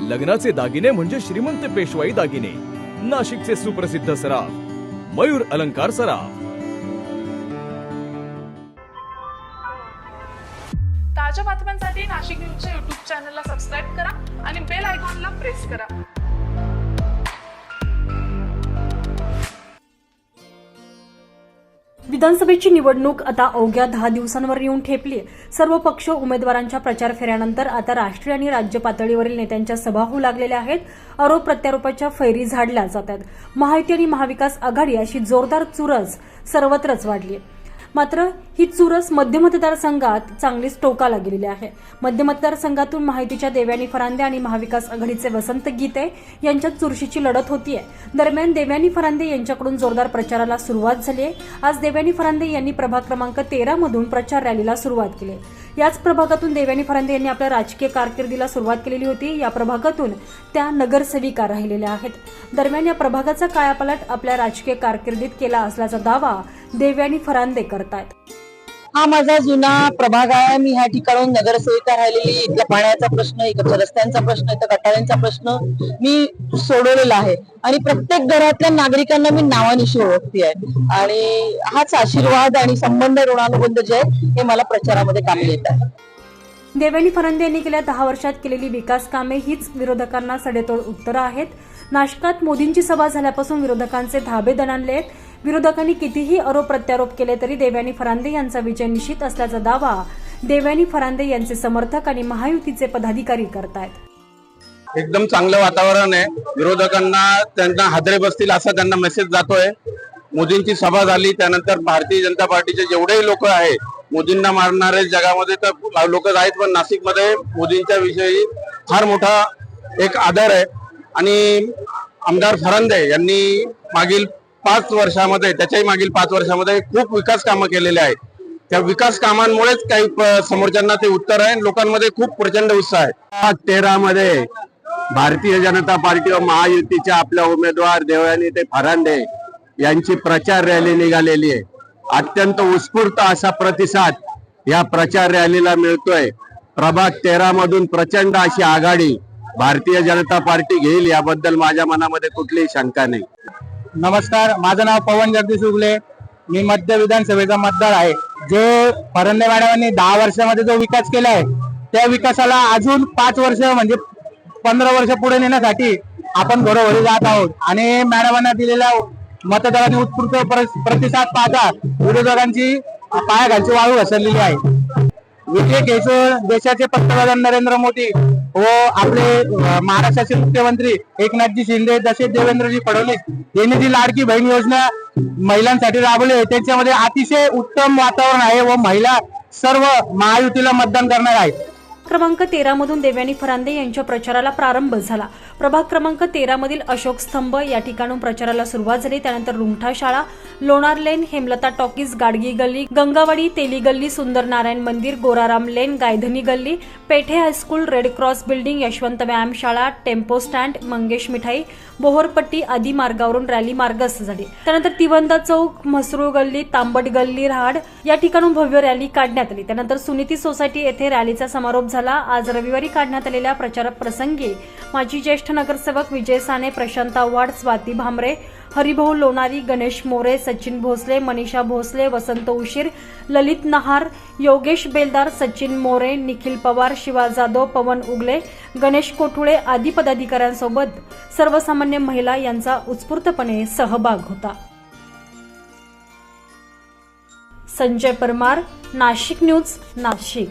लग्नाचे दागिने म्हणजे श्रीमंत पेशवाई दागिने, नाशिकचे सुप्रसिद्ध सराफ मयूर अलंकार सराफ। ताज्या बातम्यांसाठी नाशिक न्यूजच्या YouTube चॅनलला सबस्क्राईब करा आणि बेल आयकॉनला प्रेस करा। विधानसभेची निवडणूक आता अवघ्या 10 दिवसांवर येऊन ठेपली। सर्व पक्ष उमेदवारांच्या प्रचार फेऱ्यानंतर आता राष्ट्रीय आणि राज्य पातळीवरील नेत्यांच्या सभा होऊ लागलेल्या आहेत। आरोप प्रत्यारोपाच्या फैरी झाडल्या जात आहेत। महायुती आणि महाविकास आघाडी अशी जोरदार चुरस सर्वत्रच वाढली। मात्र ही चुरस मध्य मतदारसंघात चांगलीच टोकाला गेलेली आहे। मध्य मतदारसंघातून महायुतीच्या देवयानी फरांदे आणि महाविकास आघाडीचे वसंत गीते यांच्यात चुरशीची लढत होतीये। दरम्यान देवयानी फरांदे यांच्याकडून जोरदार प्रचाराला सुरुवात झाली आहे। आज देवयानी फरांदे यांनी प्रभाग क्रमांक 13 मधून प्रचार रॅलीला सुरुवात केली। याच प्रभागातून देवयानी फरांदे यांनी आपल्या राजकीय कारकिर्दीला सुरुवात केलेली होती। या प्रभागातून त्या नगरसेविका राहिलेल्या आहेत। दरम्यान या प्रभागाचा कायापालट आपल्या राजकीय कारकिर्दीत केला असल्याचा दावा देवयानी फरांदे करतायत। हा माझा जुना प्रभाग आहे। मी ह्या ठिकाणून नगरसेविका राहिलेली। इथल्या पाण्याचा प्रश्न, इकडच्या रस्त्यांचा प्रश्न, इथं गटारांचा प्रश्न मी सोडवलेला आहे आणि प्रत्येक घरातल्या नागरिकांना मी नावानिशी ओळखते आहे आणि हाच आशीर्वाद आणि संबंध ऋणानुबंध जे आहे हे मला प्रचारामध्ये कामी येत आहे। देवयानी फरांदे यांनी गेल्या 10 वर्षात केलेली विकास कामे हीच विरोधकांना सडेतोड उत्तरं आहेत। नाशकात मोदींची सभा झाल्यापासून विरोधकांचे धाबे दणाणले आहेत। विरोधकांनी कितीही आरोप प्रत्यारोप केले तरी देवयानी फरांदे यांचा विजय निश्चित असल्याचा दावा देवयानी फरांदे यांचे समर्थक आणि महायुतीचे पदाधिकारी करतायत। एकदम चांगलं वातावरण आहे। विरोधकांना त्यांना हादरे बसतील असा त्यांना मेसेज जातोय। मोदींची सभा झाली त्यानंतर भारतीय जनता पार्टीचे जेवढेही लोक आहे, मोदींना मारणारे जगामध्ये तर लोक आहेत, पण नाशिकमध्ये मोदींच्या विषयी फार मोठा एक आदर आहे आणि आमदार फरांदे यांनी मागील 5 वर्षामध्ये, त्याच्याही मागील 5 वर्षामध्ये खूप विकास कामं केलेले आहेत। त्या विकास कामांमुळेच काही समोरच्यांना ते उत्तर आहे। लोकांमध्ये खूप प्रचंड उत्साह आहे। 13 मध्ये भारतीय जनता पार्टी व महायुतीच्या आपल्या उमेदवार देवयानी ते फरांदे यांची प्रचार रॅली निघालेली आहे। अत्यंत उत्स्फूर्त असा प्रतिसाद या प्रचार रॅलीला मिळतोय। प्रभाग 13 मधून प्रचंड अशी आघाडी भारतीय जनता पार्टी घेईल याबद्दल माझ्या मनामध्ये कुठलीही शंका नाही। नमस्कार, माझं नाव पवन जगदीश उगले। मी मध्य विधानसभेचा मतदार आहे। जो फरांदे मॅडमांनी 10 वर्षामध्ये जो विकास केला आहे त्या विकासाला अजून 5 वर्ष म्हणजे 15 वर्ष पुढे नेण्यासाठी आपण घरोघरी जात आहोत आणि मॅडमांना दिलेल्या मतदारांनी उत्स्फूर्त प्रतिसाद पाहता विरोधकांची पायाखालची वाळू घसरलेली आहे। विजय केशर, देशाचे पंतप्रधान नरेंद्र मोदी व आपले महाराष्ट्राचे मुख्यमंत्री एकनाथजी शिंदे तसेच देवेंद्रजी फडणवीस यांनी जी लाडकी बहीण योजना महिलांसाठी राबवली आहे त्याच्यामध्ये अतिशय उत्तम वातावरण आहे व महिला सर्व महायुतीला मतदान करणार आहेत। क्रमांक 13 मधून देवयानी फरांदे यांच्या प्रचाराला प्रारंभ झाला। प्रभाग क्रमांक 13 मधील अशोक स्तंभ या ठिकाणून प्रचाराला सुरुवात झाली। त्यानंतर रुंगठा शाळा, लोणार लेन, हेमलता टॉकीज, गाडगी गल्ली, गंगावाडी, तेली गल्ली, सुंदर नारायण मंदिर, गोराराम लेन, गायधनी गल्ली, Pethe high school, red cross building, Yashwant व्यायाम शाळा, टेम्पो स्टँड, मंगेश मिठाई, बोहरपट्टी आदी मार्गावरून रॅली मार्गस्थ झाली। त्यानंतर तिवंदा चौक, म्हसरूळ गल्ली, तांबट गल्ली, रहाड या ठिकाणून भव्य रॅली काढण्यात आली। त्यानंतर सुनीती सोसायटी येथे रॅलीचा समारोप झाला। आज रविवारी काढण्यात आलेल्या प्रचार प्रसंगी माजी ज्येष्ठ नगरसेवक विजय साने, प्रशांत आव्हाड, स्वाती भामरे, हरिभाऊ लोणारी, गणेश मोरे, सचिन भोसले, मनीषा भोसले, वसंत उशीर, ललित नहार, योगेश बेलदार, सचिन मोरे, निखिल पवार, शिवा जाधव, पवन उगले, गणेश कोठुळे आदी पदाधिकाऱ्यांसोबत सर्वसामान्य महिला यांचा उत्स्फूर्तपणे सहभाग होता। संजय परमार, नाशिक न्यूज, नाशिक।